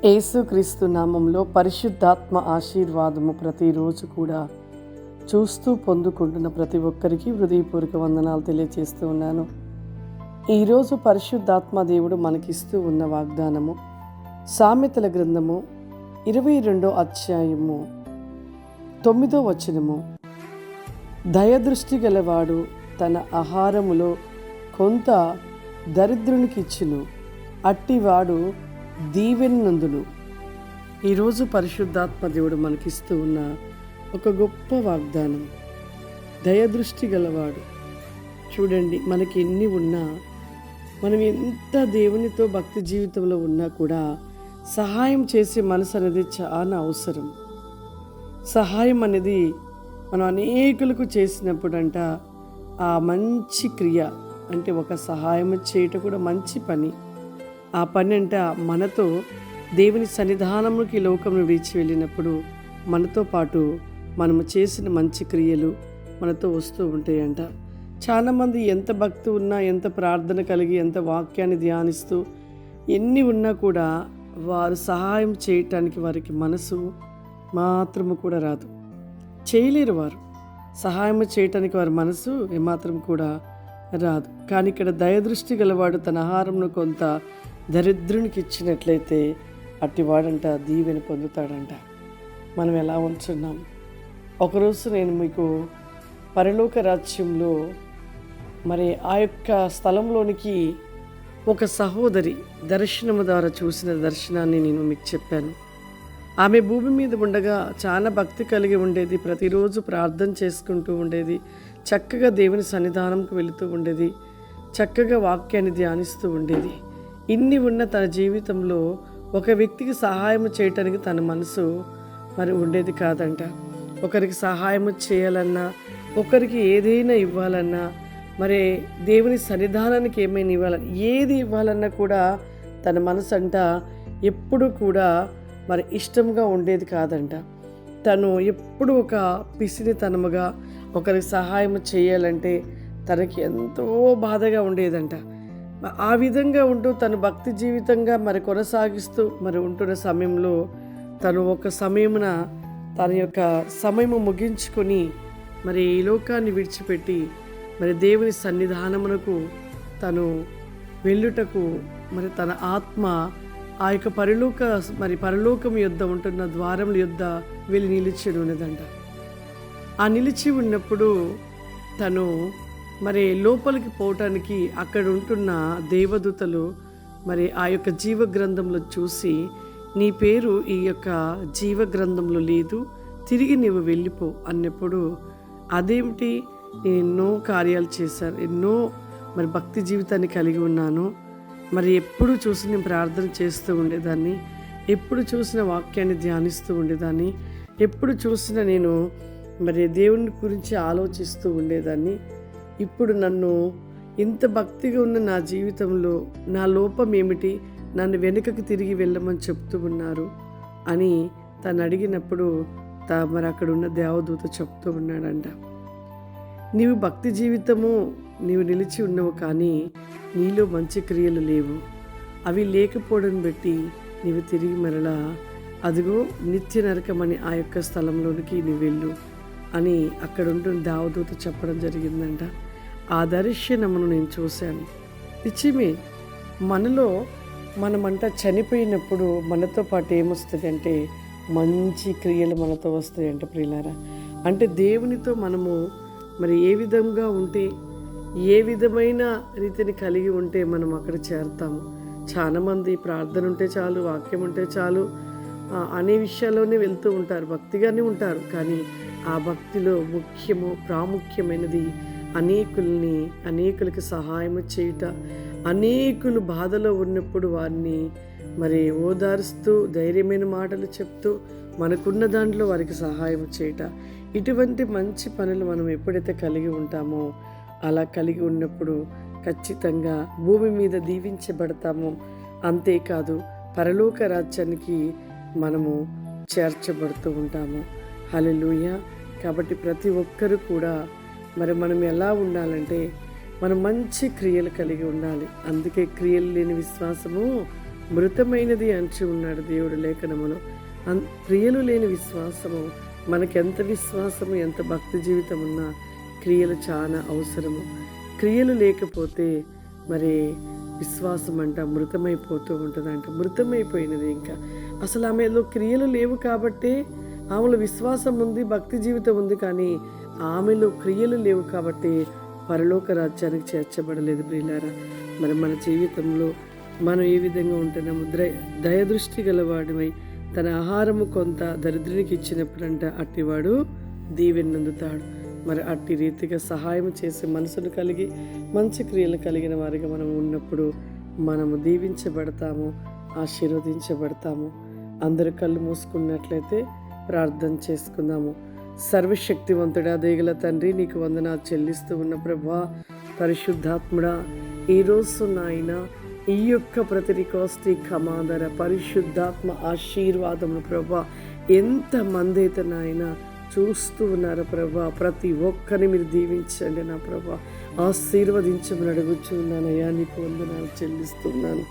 యేసుక్రీస్తు నామంలో పరిశుద్ధాత్మ ఆశీర్వాదము ప్రతిరోజు కూడా చూస్తూ పొందుకుంటున్న ప్రతి ఒక్కరికి హృదయపూర్వక వందనాలు తెలియజేస్తూ ఉన్నాను. ఈరోజు పరిశుద్ధాత్మ దేవుడు మనకిస్తూ ఉన్న వాగ్దానము సామెతల గ్రంథము 22వ అధ్యాయము 9వ వచనము. దయదృష్టి గలవాడు తన ఆహారములో కొంత దరిద్రునికిచ్చును, అట్టివాడు దీవెనందును. ఈరోజు పరిశుద్ధాత్మ దేవుడు మనకిస్తూ ఉన్న ఒక గొప్ప వాగ్దానం, దయదృష్టి గలవాడు. చూడండి, మనకి ఎన్ని ఉన్నా, మనం ఎంత దేవునితో భక్తి జీవితంలో ఉన్నా కూడా సహాయం చేసే మనసు అనేది చాలా అవసరం. సహాయం అనేది మనం అనేకులకు చేసినప్పుడంట ఆ మంచి క్రియ, అంటే ఒక సహాయం చేయటం కూడా మంచి పని. ఆ పని అంట మనతో దేవుని సన్నిధానంలోకి లోకంలో విడిచి వెళ్ళినప్పుడు మనతో పాటు మనము చేసిన మంచి క్రియలు మనతో వస్తూ ఉంటాయంట. చాలామంది ఎంత భక్తి ఉన్నా, ఎంత ప్రార్థన కలిగి, ఎంత వాక్యాన్ని ధ్యానిస్తూ ఎన్ని ఉన్నా కూడా వారు సహాయం చేయటానికి వారికి మనసు మాత్రము కూడా రాదు, చేయలేరు. వారు సహాయం చేయటానికి వారి మనసు ఏమాత్రం కూడా రాదు. కానీ ఇక్కడ దయదృష్టి గలవాడు తన ఆహారంను కొంత దరిద్రునికి ఇచ్చినట్లయితే అట్టివాడంట దీవెన పొందుతాడంట. మనం ఎలా ఉంచున్నాం? ఒకరోజు నేను మీకు పరలోక రాజ్యంలో మరి ఆ యొక్క స్థలంలోనికి ఒక సహోదరి దర్శనము ద్వారా చూసిన దర్శనాన్ని నేను మీకు చెప్పాను. ఆమె భూమి మీద ఉండగా చాలా భక్తి కలిగి ఉండేది, ప్రతిరోజు ప్రార్థన చేసుకుంటూ ఉండేది, చక్కగా దేవుని సన్నిధానంకు వెళుతూ ఉండేది, చక్కగా వాక్యాన్ని ధ్యానిస్తూ ఉండేది. ఇన్ని ఉన్న తన జీవితంలో ఒక వ్యక్తికి సహాయం చేయటానికి తన మనసు మరి ఉండేది కాదంట. ఒకరికి సహాయం చేయాలన్నా, ఒకరికి ఏదైనా ఇవ్వాలన్నా, మరి దేవుని సన్నిధానానికి ఏమైనా ఇవ్వాలన్నా, ఏది ఇవ్వాలన్నా కూడా తన మనసు అంట ఎప్పుడు కూడా మరి ఇష్టంగా ఉండేది కాదంట. తను ఎప్పుడు ఒక పిసినితనముగా ఒకరికి సహాయం చేయాలంటే తనకి ఎంతో బాధగా ఉండేదంట. ఆ విధంగా ఉంటూ తను భక్తి జీవితంగా మరి కొనసాగిస్తూ మరి ఉంటున్న సమయంలో తను ఒక సమయమున తన యొక్క సమయము ముగించుకొని మరి ఈ లోకాన్ని విడిచిపెట్టి మరి దేవుని సన్నిధానమునకు తను వెళ్ళుటకు మరి తన ఆత్మ ఆ యొక్క పరలోకం యొద్ద ఉంటున్న ద్వారముల యొద్ద వెళ్ళి నిలిచి ఉన్నదంట. ఆ నిలిచి ఉన్నప్పుడు తను మరి లోపలికి పోవటానికి అక్కడ ఉంటున్న దేవదూతలు మరి ఆ యొక్క జీవ గ్రంథంలో చూసి, నీ పేరు ఈ యొక్క జీవ గ్రంథంలో లేదు, తిరిగి నీవు వెళ్ళిపో అన్నప్పుడు, అదేమిటి, నేను ఎన్నో కార్యాలు చేశాను, ఎన్నో మరి భక్తి జీవితాన్ని కలిగి ఉన్నాను, మరి ఎప్పుడు చూసి నేను ప్రార్థన చేస్తూ ఉండేదాన్ని, ఎప్పుడు చూసిన వాక్యాన్ని ధ్యానిస్తూ ఉండేదాన్ని, ఎప్పుడు చూసినా నేను మరి దేవుని గురించి ఆలోచిస్తూ ఉండేదాన్ని. ఇప్పుడు నన్ను ఇంత భక్తిగా ఉన్న నా జీవితంలో నా లోపం ఏమిటి, నన్ను వెనుకకి తిరిగి వెళ్ళమని చెప్తూ ఉన్నారు అని తను అడిగినప్పుడు మరి అక్కడ ఉన్న దేవదూత చెప్తూ ఉన్నాడంట, నీవు భక్తి జీవితము నీవు నిలిచి ఉన్నావు, కానీ నీలో మంచి క్రియలు లేవు. అవి లేకపోవడం బట్టి నీవు తిరిగి మరలా అదిగో నిత్య నరకమని ఆ యొక్క స్థలంలోనికి నీవు వెళ్ళు అని అక్కడ ఉంటున్న దేవదూత చెప్పడం జరిగిందంట. ఆ దర్శనమును నేను చూశాను. నిజమే, మనలో మనమంట చనిపోయినప్పుడు మనతో పాటు ఏమొస్తుంది అంటే మంచి క్రియలు మనతో వస్తాయంట ప్రియులారా. అంటే దేవునితో మనము మరి ఏ విధంగా ఉంటే, ఏ విధమైన రీతిని కలిగి ఉంటే మనం అక్కడ చేరతాము. చాలామంది ప్రార్థన ఉంటే చాలు, వాక్యం ఉంటే చాలు అనే విషయాల్లోనే వెళ్తూ ఉంటారు, భక్తిగానే ఉంటారు. కానీ ఆ భక్తిలో ప్రాముఖ్యమైనది అనేకులకి సహాయం చేయుట, అనేకులు బాధలో ఉన్నప్పుడు వారిని మరి ఓదారుస్తూ ధైర్యమైన మాటలు చెప్తూ మనకున్న దాంట్లో వారికి సహాయం చేయుట. ఇటువంటి మంచి పనులు మనం ఎప్పుడైతే కలిగి ఉంటామో, అలా కలిగి ఉన్నప్పుడు ఖచ్చితంగా భూమి మీద దీవించబడతాము. అంతేకాదు పరలోక రాజ్యానికి మనము చేర్చబడుతూ ఉంటాము. హల్లెలూయా. కాబట్టి ప్రతి ఒక్కరు కూడా మరి మనం ఎలా ఉండాలంటే మనం మంచి క్రియలు కలిగి ఉండాలి. అందుకే క్రియలు లేని విశ్వాసము మృతమైనది అంచి ఉన్నాడు దేవుడు లేఖనములో. క్రియలు లేని విశ్వాసము, మనకెంత విశ్వాసము, ఎంత భక్తి జీవితం ఉన్నా క్రియలు చాలా అవసరము. క్రియలు లేకపోతే మరి విశ్వాసం మృతమైపోతూ ఉంటుందంట. మృతమైపోయినది. ఇంకా అసలు ఆమెలో క్రియలు లేవు కాబట్టి, ఆమెలో విశ్వాసం ఉంది, భక్తి జీవితం ఉంది, కానీ ఆమెలో క్రియలు లేవు కాబట్టి పరలోక రాజ్యానికి చేర్చబడలేదు. ప్రియులారా, మరి మన జీవితంలో మనం ఏ విధంగా ఉంటున్నాము? దయదృష్టి గలవాడివై తన ఆహారము కొంత దరిద్రునికి ఇచ్చినప్పుడంట అట్టివాడు దీవెనందుతాడు. మరి అట్టి రీతిగా సహాయం చేసే మనసును కలిగి మంచి క్రియలు కలిగిన వారిగా మనం ఉన్నప్పుడు మనము దీవించబడతాము, ఆశీర్వదించబడతాము. అందరు కళ్ళు మూసుకున్నట్లయితే ప్రార్థన చేసుకుందాము. సర్వశక్తివంతుడా, దయగల తండ్రి, నీకు వందనాలు చెల్లిస్తూ ఉన్న ప్రభా, పరిశుద్ధాత్ముడా, ఈరోజు నాయన ఈ యొక్క ప్రతిరికోస్టి కమాదర పరిశుద్ధాత్మ ఆశీర్వాదమును ప్రభా ఎంతమంది అయితే నాయన చూస్తూ ఉన్నారు ప్రభా, ప్రతి ఒక్కరిని మీరు దీవించండి నా ప్రభా, ఆశీర్వదించమని అడుగుచూ ఉన్నానయ్యా. నీకు వందనాలు చెల్లిస్తున్నాను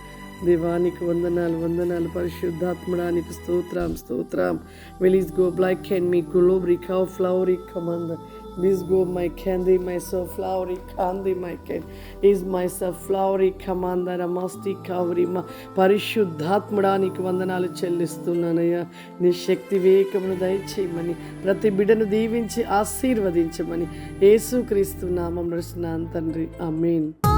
దేవానికి వందనాలు పరిశుద్ధాత్మడానికి స్తోత్రం. Release go black and me glory cow flowery commander. This go my candy myself flowery candy my can is myself flowery commander masti covery ma పరిశుద్ధాత్మడానికి వందనాలు చెల్లిస్తున్నానయ్యా. నీ శక్తి వివేకమును దయచేయమని, ప్రతి బిడ్డను దీవించి ఆశీర్వదించమని యేసుక్రీస్తు నామమున తండ్రి, ఆమేన్.